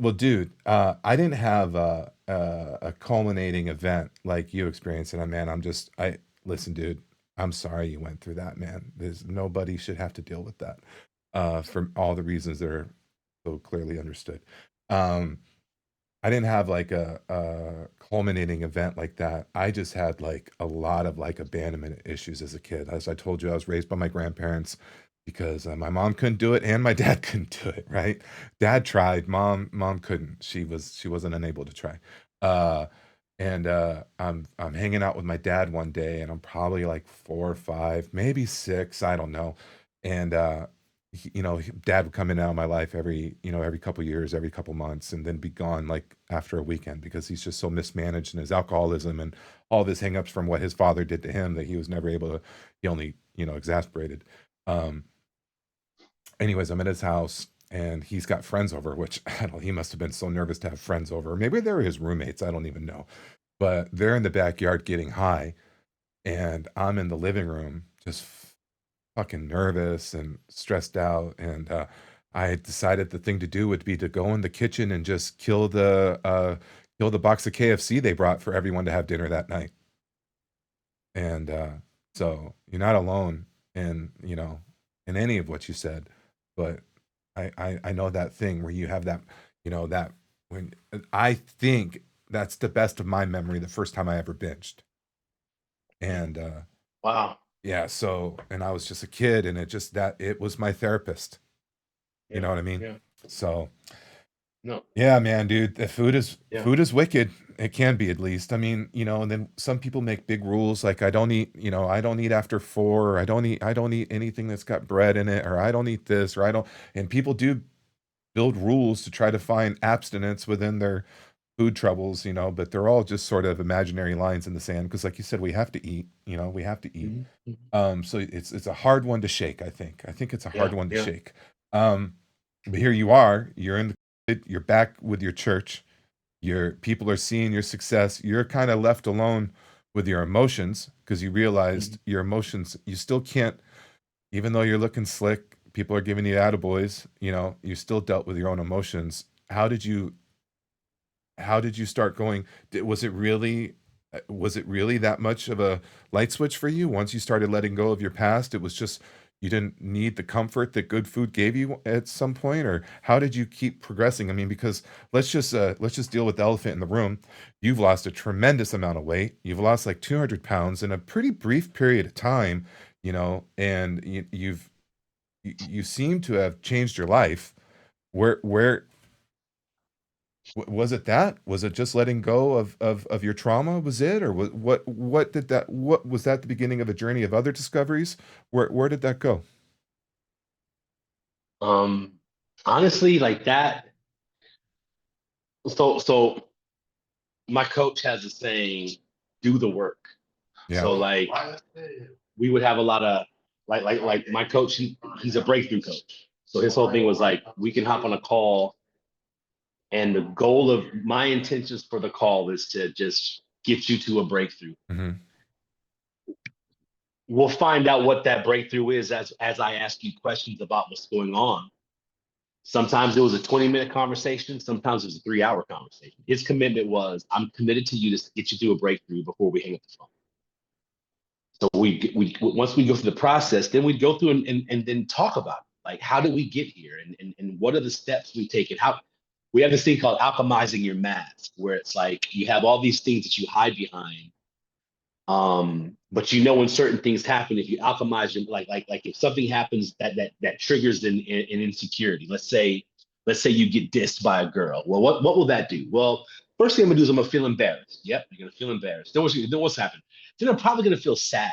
Well, dude, I didn't have a culminating event like you experienced, and man, I listen, dude. I'm sorry you went through that, man. There's nobody should have to deal with that, for all the reasons that are so clearly understood. Um, I didn't have like a culminating event like that. I just had like a lot of like abandonment issues as a kid. As I told you, I was raised by my grandparents because my mom couldn't do it and my dad couldn't do it, right? Dad tried, mom couldn't. She wasn't unable to try. Uh and I'm hanging out with my dad one day and I'm probably like 4 or 5, maybe 6, I don't know. And dad would come in and out of my life every couple years, every couple months, and then be gone like after a weekend because he's just so mismanaged in his alcoholism and all of his hangups from what his father did to him that he was never able to, he only, exasperated. Um, anyways, I'm at his house and he's got friends over, which I don't, he must have been so nervous to have friends over. Maybe they were his roommates. I don't even know. But they're in the backyard getting high and I'm in the living room just fucking nervous and stressed out. And I had decided the thing to do would be to go in the kitchen and just kill the box of KFC they brought for everyone to have dinner that night. And so you're not alone in in any of what you said, but I know that thing where you have that that when I think that's the best of my memory. The first time I ever binged, and Wow. yeah, so and I was just a kid, and it was my therapist. You Yeah. know what I mean? Yeah. So No. yeah, man, dude, the Yeah. food is wicked. It can be at least. I mean, and then some people make big rules like I don't eat after 4, or I don't eat anything that's got bread in it, or I don't eat this, or I don't and people do build rules to try to find abstinence within their food troubles, but they're all just sort of imaginary lines in the sand because like you said, we have to eat, we have to eat. Mhm, mhm. So it's a hard one to shake, I think. I think it's a hard Yeah. one to Yeah. shake. Um, but here you are, you're back with your church. Your people are seeing your success. You're kind of left alone with your emotions because you Mhm. realized your emotions, you still can't, even though you're looking slick, people are giving you attaboys, you still dealt with your own emotions. How did you start going? Was it really that much of a light switch for you once you started letting go of your past? It was just you didn't need the comfort that good food gave you at some point, or how did you keep progressing? I mean, because let's just deal with the elephant in the room. You've lost a tremendous amount of weight. You've lost like 200 pounds in a pretty brief period of time, and you seem to have changed your life. Where was it that? Was it just letting go of your trauma? Was it, or what was that the beginning of a journey of other discoveries? Where did that go? Um, Honestly, like that. So my coach has a saying, do the work. Yeah. So like we would have a lot of like my coach, he's a breakthrough coach. So his whole thing was like, we can hop on a call, and the goal of my intentions for the call is to just get you to a breakthrough. Hmm. We'll find out what that breakthrough is as I ask you questions about what's going on. Sometimes it was a 20-minute conversation. Sometimes it was a 3-hour conversation. His commitment was, I'm committed to you to get you to a breakthrough before we hang up the phone. So we once we go through the process, then we go through and then talk about it. Like, how did we get here, and what are the steps we take, and how we have this thing called alchemizing your mask, where it's like you have all these things that you hide behind. But when certain things happen, if you alchemize your like if something happens that triggers an insecurity, let's say you get dissed by a girl. Well, what will that do? Well, first thing I'm gonna do is I'm gonna feel embarrassed. Yep, you're gonna feel embarrassed. Then what's happened? Then I'm probably gonna feel sad.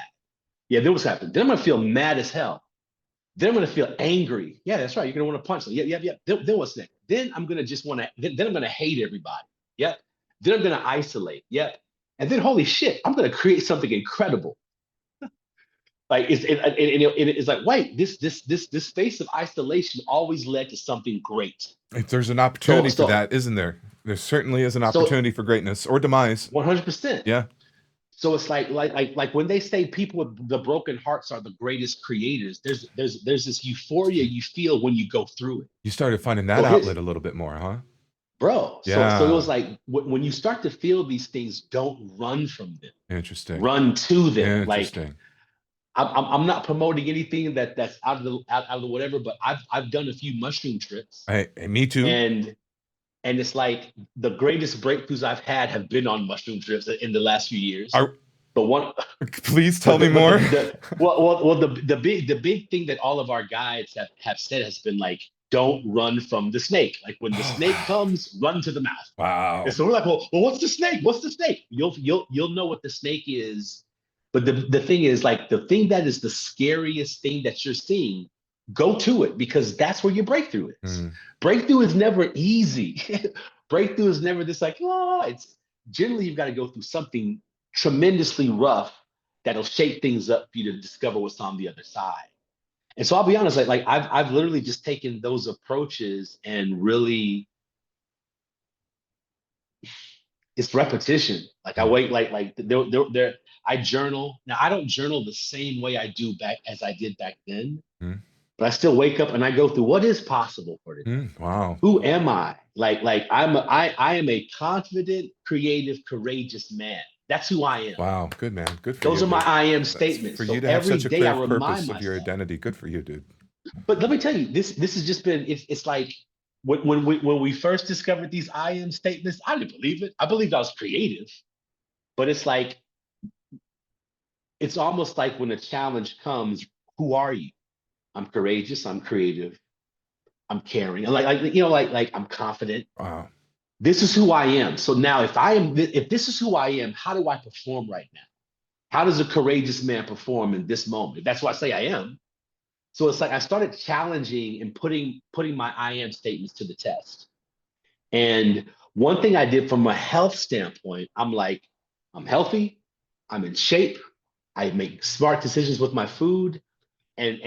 Yeah, then what's happened? Then I'm gonna feel mad as hell. Then I'm gonna feel angry. Yeah, that's right. You're gonna want to punch them. Yeah, yeah, yeah. Then what's next? Then I'm gonna just want to. Then I'm gonna hate everybody. Yep. Then I'm gonna isolate. Yep. And then holy shit, I'm gonna create something incredible. Like it's like wait, this space of isolation always led to something great. If there's an So opportunity for so that, isn't there? There certainly is an so opportunity for greatness or demise. 100%. Yeah. So it's like when they say people with the broken hearts are the greatest creators. There's this euphoria you feel when you go through it. You started finding that So outlet his a little bit more, huh? bro. So it was Yeah. like when you start to feel these things, don't run from them, Interesting. run to them. Like Interesting. I'm not promoting anything that's out of the whatever, but I've done a few mushroom trips, Me too. and it's like the greatest breakthroughs I've had have been on mushroom trips in the last few years. Are, But one, please tell but me the more. the big thing that all of our guides have said has been like, don't run from the snake. Like when the Oh, snake wow. comes, run to the mouth. And Wow. so we're like, well, what's the snake? What's the snake? You'll know what the snake is. But the thing is, like, the thing that is the scariest thing that you're seeing, go to it, because that's where your breakthrough is. Mm, Breakthrough is never easy. Breakthrough is never this like, oh, it's generally you've got to go through something tremendously rough that'll shake things up for you to discover what's on the other side. And so I'll be honest, like I've literally just taken those approaches and really it's repetition. Like I mm, wait, like there I journal. Now I don't journal the same way I do back as I did back then, mm, but I still wake up and I go through what is possible for today. wow. Who am I? Like I am a confident, creative, courageous man. That's who I am. Wow. Good, man. Good for Those you, are my dude. I am That's statements. for you So to have every such a day I clear remind purpose of your myself. identity. Good for you, dude. But let me tell you, this has just been it's like when we first discovered these I am statements, I didn't believe it. I believed I was creative, but it's like it's almost like when a challenge comes, who are you? I'm courageous, I'm creative, I'm caring. And like I'm confident. Wow. This is who I am. So now if this is who I am, how do I perform right now? How does a courageous man perform in this moment? That's what I say I am. So it's like I started challenging and putting my I am statements to the test. And one thing I did from a health standpoint, I'm like, I'm healthy, I'm in shape, I make smart decisions with my food, and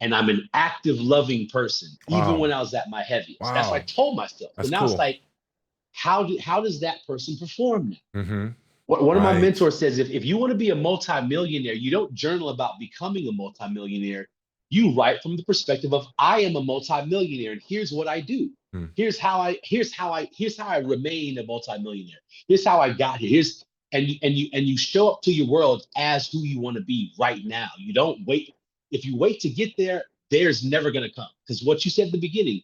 I'm an active, loving person, even Wow. when I was at my heaviest. That's what I Wow. told myself. So That's now it's cool. like, how does that person perform now? Mm-hmm. One of my Right. mentors says, if you want to be a multimillionaire, you don't journal about becoming a multimillionaire. You write from the perspective of I am a multimillionaire, and here's what I do. Mm, Here's how I remain a multimillionaire. Here's how I got here. Here's and you show up to your world as who you want to be right now. You don't wait. If you wait to get there, there's never gonna come. Because what you said at the beginning,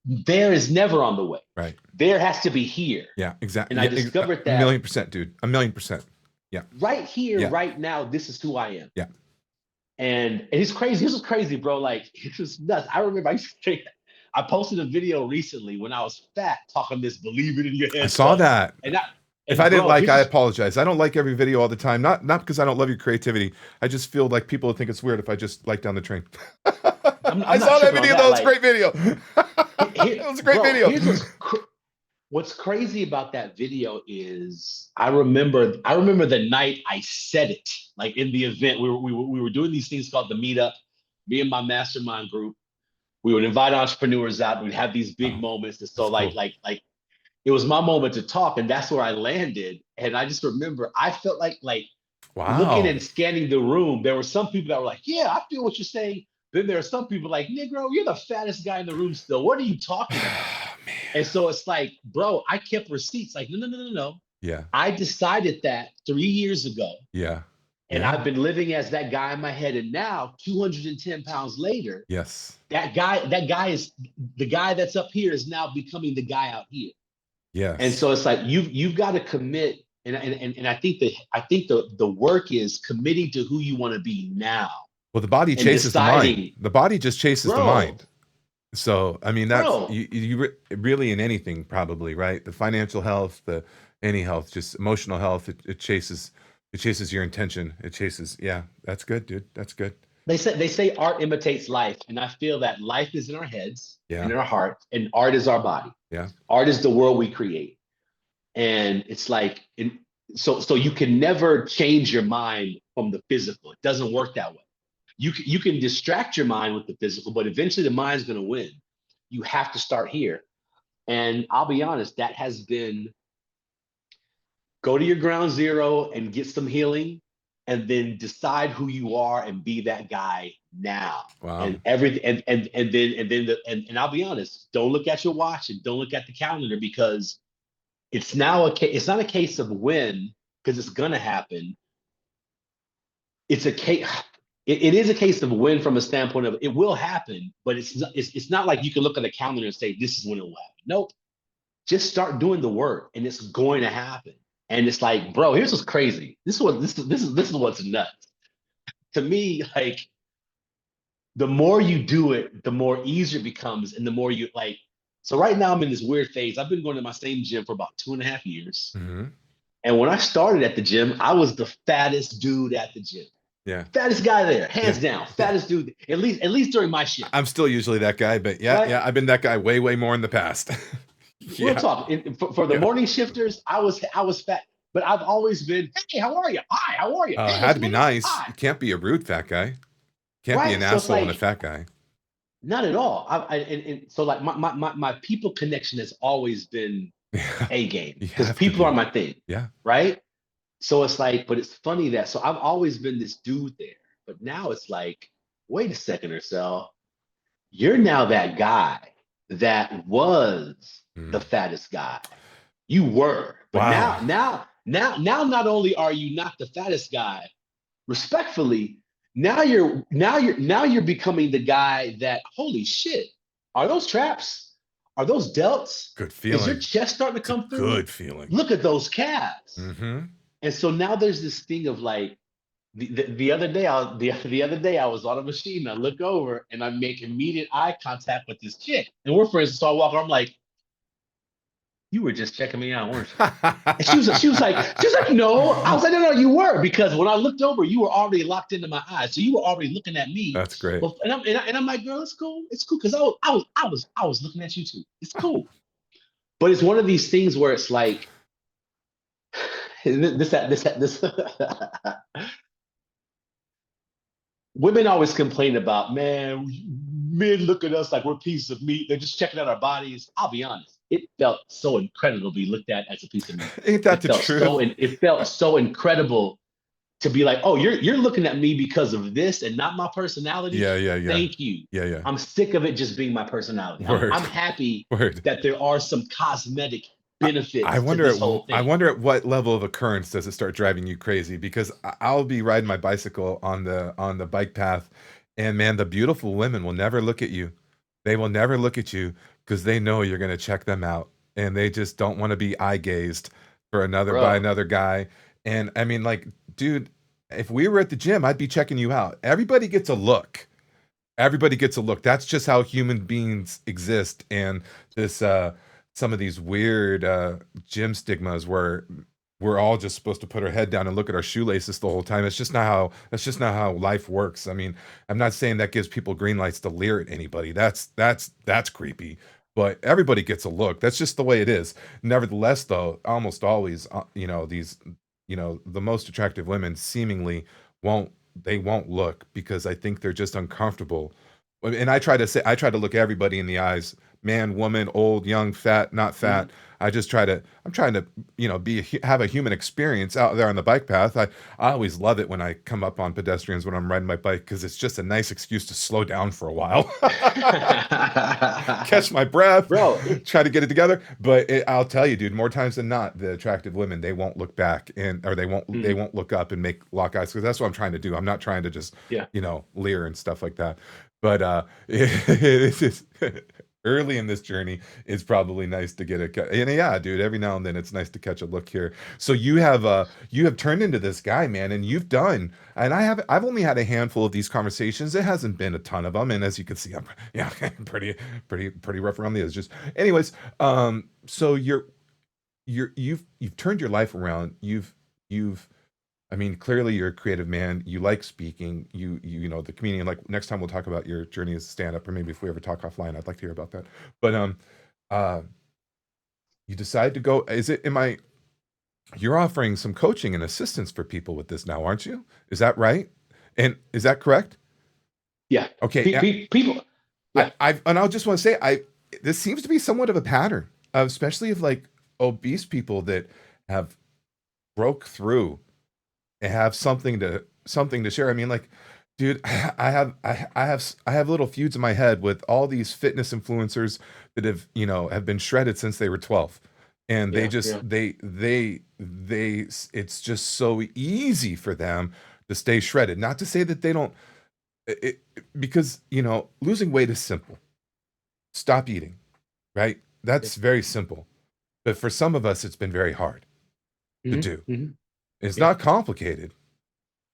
there is never on the way. right. There has to be here. Yeah, exactly. And I Yeah, a discovered that million percent, dude. A million percent. Yeah. right here, Yeah. right now, this is who I am. Yeah. And it's crazy. This was crazy, bro. Like it was nuts. I remember I posted a video recently when I was fat, talking this believe it in your I head saw stuff. that. And I If I and didn't bro, like, here's I what's apologize. I don't like every video all the time. Not because I don't love your creativity. I just feel like people would think it's weird if I just like down the train. I I'm not saw that tripping on video that. though. It's a Like great video. here, It was a great bro, video. here's what's crazy about that video is I remember the night I said it, like in the event we were doing these things called the meetup, me and my mastermind group. We would invite entrepreneurs out. We'd have these big Wow, moments. And so that's cool. like it was my moment to talk, and that's where I landed. And I just remember I felt like looking Wow. and scanning the room, there were some people that were like, yeah, I feel what you're saying. Then there are some people like, Negro, you're the fattest guy in the room still. What are you talking about? Man. And so it's like, bro, I kept receipts. Like, no. Yeah. I decided that 3 years ago. Yeah. And Yeah. I've been living as that guy in my head. And now, 210 pounds later, Yes. that guy is the guy that's up here is now becoming the guy out here. And Yes. so it's like you've got to commit. And I think the work is committing to who you want to be now Well, the body and chases the mind. deciding, The body just chases the bro, mind. So, I mean, that's bro, really in anything, probably, right? The financial health, any health, just emotional health. It chases your intention. It chases. Yeah, that's good, dude. That's good. they say art imitates life, and I feel that life is in our heads and Yeah. in our heart, and art is our body. Yeah. Art is the world we create, and it's like, so you can never change your mind from the physical. It doesn't work that way. You can distract your mind with the physical, but eventually the mind's going to win. You have to start here, and I'll be honest, that has been go to your ground zero and get some healing, and then decide who you are and be that guy now. Wow. And everything, and I'll be honest, don't look at your watch and don't look at the calendar, because it's not a case of when, because it's gonna happen. It's a case. It is a case of when, from a standpoint of it will happen, but it's not like you can look at the calendar and say this is when it will happen. Nope. Just start doing the work and it's going to happen. And it's like, bro, here's what's crazy. This is what's nuts. To me, like, the more you do it, the more easier it becomes, and the more you like. So right now I'm in this weird phase. I've been going to my same gym for about 2.5 years. Hmm. And when I started at the gym, I was the fattest dude at the gym. Yeah. Fattest guy there, hands Yeah. down. Yeah. Fattest dude, at least during my shift, I'm still usually that guy, but yeah, right? yeah, I've been that guy way, way more in the past. Real Yeah. talk. For the Yeah. morning shifters, I was fat, but I've always been, hey, how are you? Hi, how are you? It Hey, had what's to be going on? nice. Hi, You can't be a rude fat guy. Can't be an right? So it's asshole and a like, fat guy. not at all. And so like my people connection has always been Yeah. A game, You because have to people are be. my thing, Yeah. right? So it's like, but it's funny that, so I've always been this dude there, but now it's like, wait a second, Ercell, you're now that guy that was the Mm. fattest guy. You were, but Wow. not only are you not the fattest guy, respectfully, now you're becoming the guy that, holy shit, are those traps? Are those delts? Good Is your feeling. chest starting to It's a come through? good feeling. Look at those calves. Mm-hmm. And so now there's this thing of like, the other day, the other day I was on a machine. I look over and I make immediate eye contact with this chick, and we're friends. So I walk. I'm like, "You were just checking me out, weren't you?" And she was like, "No." I was like, "No, no, you were," because when I looked over, you were already locked into my eyes, so you were already looking at me. That's great. Well, and I'm like, "Girl, it's cool," because I was looking at you too. It's cool, but it's one of these things where it's like this. Women always complain about, man, men look at us like we're pieces of meat. They're just checking out our bodies. I'll be honest. It felt so incredible to be looked at as a piece of meat. Ain't that the truth? It felt so incredible to be like, oh, you're looking at me because of this and not my personality. Yeah, yeah, yeah. Thank you. Yeah, yeah. I'm sick of it just being my personality. Word. I'm happy Word. that there are some cosmetic I, I benefits to wonder this whole I thing. wonder at what level of occurrence does it start driving you crazy? Because I'll be riding my bicycle on the bike path, and man, the beautiful women will never look at you. They will never look at you because they know you're going to check them out, and they just don't want to be eye gazed for another by Bro, another guy. And I mean, like, dude, if we were at the gym, I'd be checking you out. Everybody gets a look. Everybody gets a look. That's just how human beings exist. And this some of these weird gym stigmas where we're all just supposed to put our head down and look at our shoelaces the whole time. That's just not how life works. I mean, I'm not saying that gives people green lights to leer at anybody. That's creepy. But everybody gets a look. That's just the way it is. Nevertheless, though, almost always, the most attractive women seemingly won't they won't look because I think they're just uncomfortable. And I try to look everybody in the eyes, man, woman, old, young, fat, not fat. I'm trying to, have a human experience out there on the bike path. I always love it when I come up on pedestrians when I'm riding my bike because it's just a nice excuse to slow down for a while. Catch my breath, bro, try to get it together. But I'll tell you, dude, more times than not, the attractive women they won't look back and or they won't look up and make lock eyes because that's what I'm trying to do. I'm not trying to just yeah. leer and stuff like that. But it's just early in this journey, it's probably nice to get and yeah, dude. Every now and then, it's nice to catch a look here. So you have turned into this guy, man, and you've done. And I've only had a handful of these conversations. It hasn't been a ton of them, and as you can see, I'm yeah, pretty rough around the edges. Anyways, so you've turned your life around. You've I mean, clearly you're a creative man. You like speaking. You know the comedian. Like next time we'll talk about your journey as a stand-up, or maybe if we ever talk offline, I'd like to hear about that. But uh, you decide to go. Is it? Am I? You're offering some coaching and assistance for people with this now, aren't you? Is that right? And is that correct? Yeah. Okay. People, yeah. And I'll just want to say, this seems to be somewhat of a pattern, especially of like obese people that have broke through and have something to share. I mean, like, dude, I have little feuds in my head with all these fitness influencers that have been shredded since they were 12. And they Yeah, just yeah. it's just so easy for them to stay shredded. Not to say that they don't because, losing weight is simple. Stop eating, right? Yeah. That's very simple. But for some of us it's been very hard to Hmm. do. Hmm. It's Yeah. not complicated.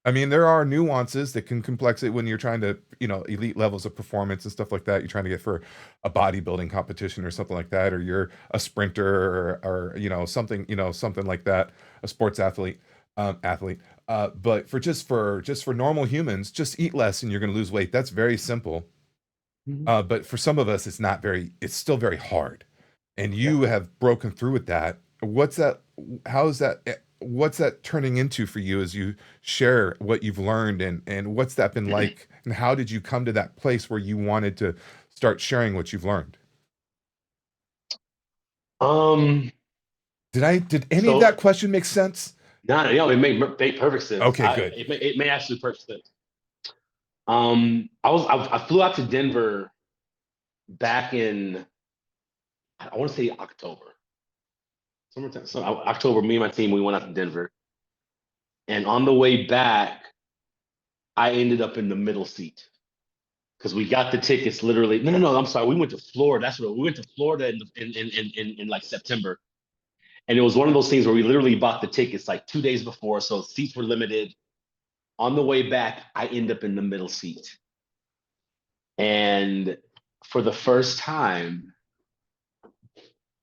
I mean, there are nuances that can complex it when you're trying to, elite levels of performance and stuff like that. You're trying to get for a bodybuilding competition or something like that, or you're a sprinter or something, something like that, a sports athlete. But for normal humans, just eat less and you're going to lose weight. That's very simple. Hmm. But for some of us, it's still very hard. And Yeah. you have broken through with that. What's that? How's that? What's that turning into for you as you share what you've learned and what's that been like? And how did you come to that place where you wanted to start sharing what you've learned? Um. Did any of that So, question make sense? no, it made perfect sense. Okay, good. It made absolute perfect sense. I flew out to Denver back in, I want to say October, summertime. So October, me and my team, we went out to Denver, and on the way back, I ended up in the middle seat because we got the tickets literally. No, no, no. I'm sorry. We went to Florida. That's what we went to Florida in like September, and it was one of those things where we literally bought the tickets like 2 days before, so seats were limited. On the way back, I end up in the middle seat, and for the first time,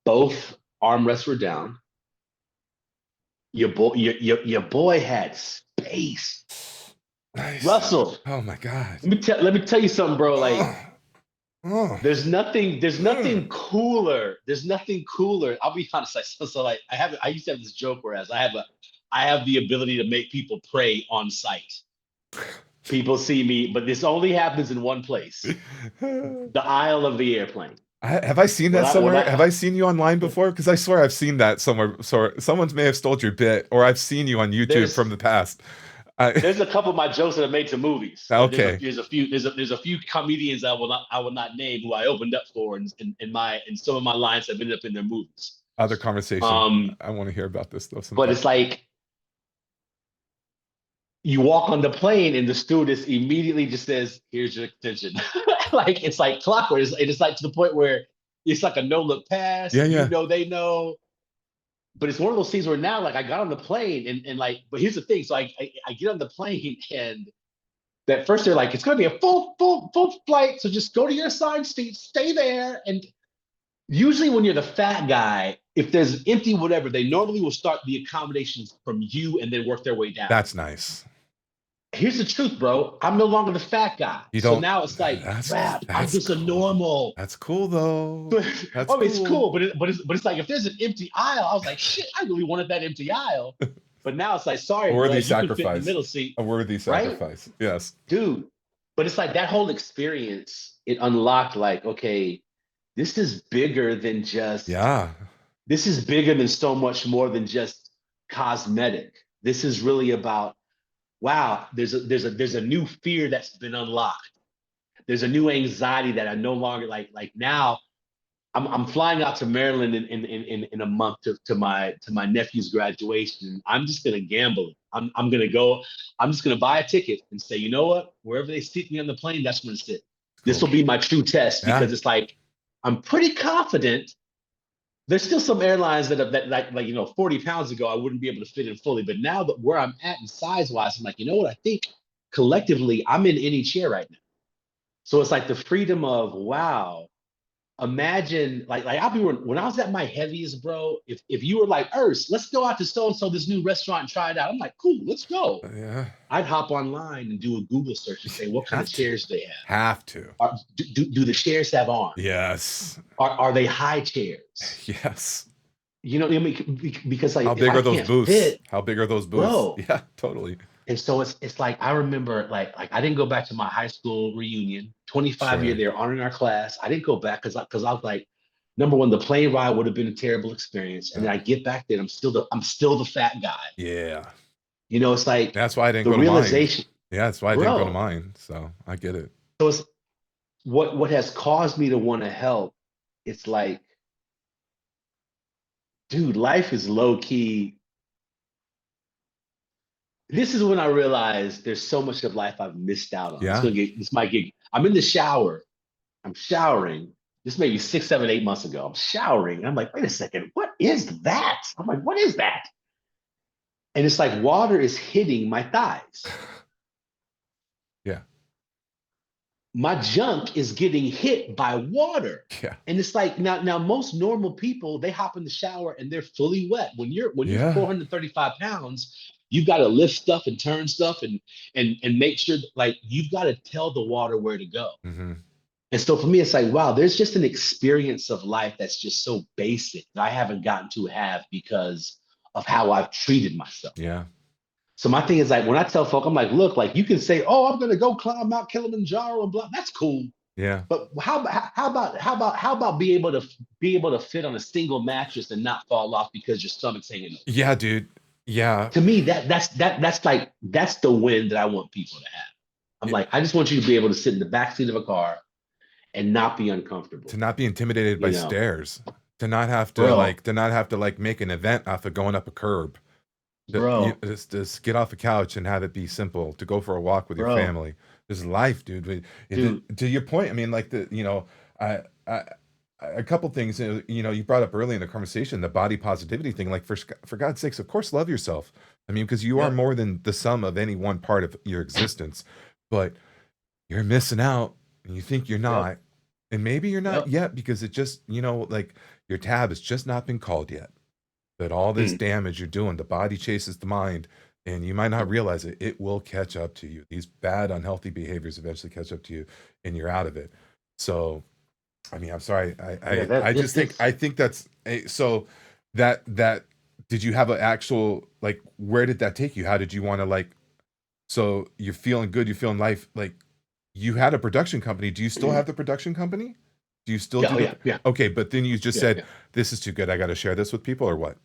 both armrests were down. Your boy had space. Nice. Russell, Oh my God. let me tell you something, bro. Like, Oh, oh, there's mm. nothing cooler. There's nothing cooler. I'll be honest. Like, I used to have this joke whereas I have the ability to make people pray on sight. People see me, but this only happens in one place: the aisle of the airplane. Have I seen that When somewhere? Have I I seen you online before? Because I swear I've seen that somewhere. So someone's may have stole your bit, or I've seen you on YouTube from there's the past. I, there's a couple of my jokes that have made to movies. okay, There's a few comedians I will not name who I opened up for, and some of my lines have ended up in their movies. other conversation. Um, I want to hear about this though but sometime. it's like you walk on the plane and the stewardess immediately just says, "Here's your extension." Like it's like clockwork. It's like to the point where it's like a no look pass. Yeah, You yeah. know they know, but it's one of those things where now like I got on the plane and like, but here's the thing. So I get on the plane and at first they're like, it's going to be a full flight, so just go to your assigned seat, stay there. And usually when you're the fat guy, if there's empty whatever, they normally will start the accommodations from you and then work their way down. That's nice. Here's the truth, bro. I'm no longer the fat guy. You So don't. now it's like, That's crap, I'm that's just a cool. normal. That's cool though. That's I mean, it's cool. cool, but it's like if there's an empty aisle, I was like, shit, I really wanted that empty aile. But now it's like, A sorry, worthy blood, you can fit in the sacrifice. middle seat, A worthy right? sacrifice. Yes. Dude. But it's like that whole experience, it unlocked like, okay, this is bigger than just, Yeah. this is bigger than so much more than just cosmetic. This is really about, wow, there's a new fear that's been unlocked. There's a new anxiety that I no longer like now. I'm flying out to Maryland in a month to my nephew's graduation. I'm just gonna gamble it. I'm gonna go. I'm just gonna buy a ticket and say, you know what? Wherever they sit me on the plane, that's where I'm gonna sit. This Cool. will be my true test Yeah. because it's like I'm pretty confident. There's still some airlines that like 40 pounds ago I wouldn't be able to fit in fully, but now that where I'm at and size wise, I'm like, you know what? I think collectively I'm in any chair right now. So it's like the freedom of wow, imagine like I'll be when I was at my heaviest, bro. If you were like, Urs, let's go out to so and so this new restaurant and try it out. I'm like, cool, let's go. Yeah. I'd hop online and do a Google search and say, what kind of Have to. chairs do they have? Have to. Do the chairs have arms? Yes. Are they high chairs? Yes. You know what I mean? Because How like if big I are those can't booths? fit, How big are those booths? bro. Yeah, totally. And so it's like I remember like I didn't go back to my high school reunion, 25-year Sure. they were honoring our class. I didn't go back because I was like, number one, the plane ride would have been a terrible experience. And Yeah. then I get back there, and I'm still the fat guy. Yeah. It's like That's why I didn't the go to mine. realization, Yeah, that's why I didn't go to bro. mine. So I get it. So it's what has caused me to want to help. It's like, dude, life is low key. This is when I realized there's so much of life I've missed out on. Yeah. This might get, I'm in the shower. I'm showering. This may be 6, 7, 8 months ago. I'm showering. And I'm like, wait a second, what is that? I'm like, what is that? And it's like water is hitting my thighs. Yeah. My junk is getting hit by water. Yeah. And it's like now most normal people, they hop in the shower and they're fully wet. When you're Yeah. 435 pounds, you've got to lift stuff and turn stuff and make sure like you've got to tell the water where to go. Hmm. And so for me, it's like, wow, there's just an experience of life that's just so basic that I haven't gotten to have because of how I've treated myself. Yeah. So my thing is like when I tell folk, I'm like, look, like you can say, oh, I'm gonna go climb Mount Kilimanjaro and blah. That's cool. Yeah. But how about fit on a single mattress and not fall off because your stomach's hanging over? Yeah, dude. Yeah. To me, that's the win that I want people to have. I'm It, like, I just want you to be able to sit in the back seat of a car and not be uncomfortable. to not be intimidated by You know, stairs, bro, to not have to like make an event off of going up a curb. bro, Just get off the couch and have it be simple. To go for a walk with your bro, family. This is life, dude. dude, To your point, I mean, like I, I, a couple things. You brought up early in the conversation the body positivity thing. Like for God's sakes, of course, love yourself. I mean, because you are yep, more than the sum of any one part of your existence. But you're missing out, and you think you're yep, not, and maybe you're not yep, yet because it just like your tab has just not been called yet. But all this mm, damage you're doing, the body chases the mind, and you might not realize it. It will catch up to you. These bad, unhealthy behaviors eventually catch up to you, and you're out of it. So, I mean, I'm sorry. yeah. I That just think this, that's so that did you have an actual like where did that take you? How did you want to like so you're feeling good, you're feeling life like you had a production company. Do you still have the production company? Do you still yeah, do oh, the yeah, yeah, okay, but then you just yeah, said yeah. this is too good. I got to share this with people or what?